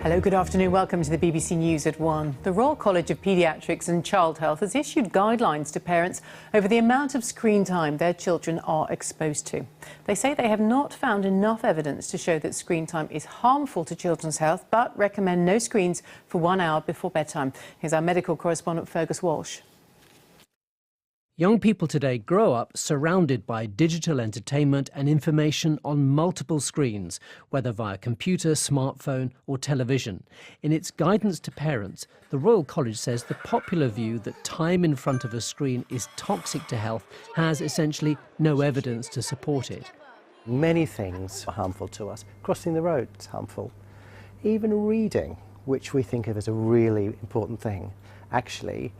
Hello, good afternoon. Welcome to the BBC News at 1. The Royal College of Paediatrics and Child Health has issued guidelines to parents over the amount of screen time their children are exposed to. They say they have not found enough evidence to show that screen time is harmful to children's health, but recommend no screens for 1 hour before bedtime. Here's our medical correspondent Fergus Walsh. Young people today grow up surrounded by digital entertainment and information on multiple screens, whether via computer, smartphone or television. In its guidance to parents, the Royal College says the popular view that time in front of a screen is toxic to health has essentially no evidence to support it. Many things are harmful to us. Crossing the road is harmful. Even reading, which we think of as a really important thing, actually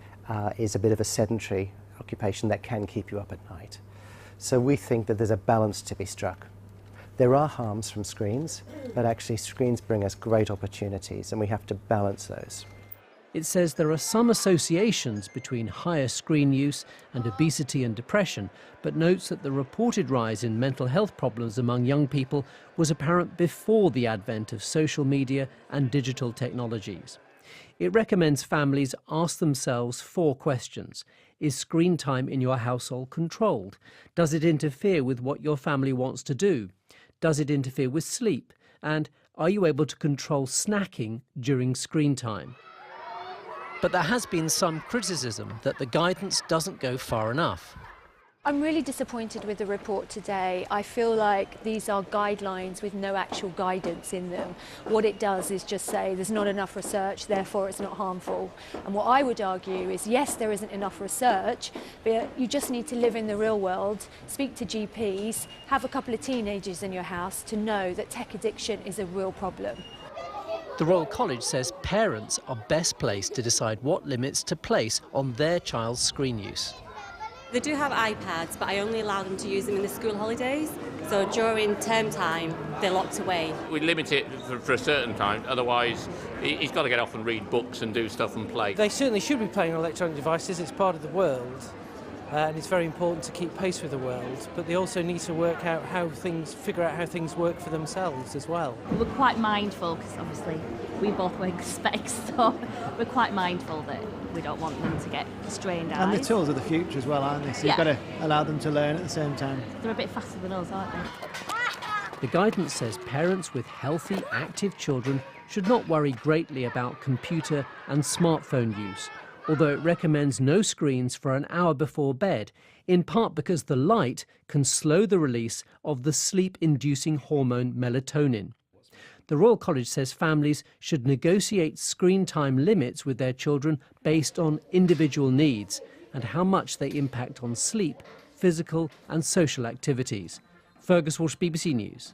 is a bit of a sedentary occupation that can keep you up at night. So we think that there's a balance to be struck. There are harms from screens, but actually screens bring us great opportunities and we have to balance those. It says there are some associations between higher screen use and obesity and depression, but notes that the reported rise in mental health problems among young people was apparent before the advent of social media and digital technologies. It recommends families ask themselves 4 questions. Is screen time in your household controlled? Does it interfere with what your family wants to do? Does it interfere with sleep? And are you able to control snacking during screen time? But there has been some criticism that the guidance doesn't go far enough. I'm really disappointed with the report today. I feel like these are guidelines with no actual guidance in them. What it does is just say there's not enough research, therefore it's not harmful. And what I would argue is, yes, there isn't enough research, but you just need to live in the real world, speak to GPs, have a couple of teenagers in your house to know that tech addiction is a real problem. The Royal College says parents are best placed to decide what limits to place on their child's screen use. They do have iPads, but I only allow them to use them in the school holidays. So during term time, they're locked away. We limit it for a certain time, otherwise he's got to get off and read books and do stuff and play. They certainly should be playing on electronic devices. It's part of the world, and it's very important to keep pace with the world. But they also need to figure out how things work for themselves as well. We're quite mindful, because obviously we both wear specs, so we're quite mindful that we don't want them to get strained eyes. And the tools of the future as well, aren't they? So you've got to allow them to learn at the same time. They're a bit faster than us, aren't they? The guidance says parents with healthy, active children should not worry greatly about computer and smartphone use, although it recommends no screens for an hour before bed, in part because the light can slow the release of the sleep-inducing hormone melatonin. The Royal College says families should negotiate screen time limits with their children based on individual needs and how much they impact on sleep, physical and social activities. Fergus Walsh, BBC News.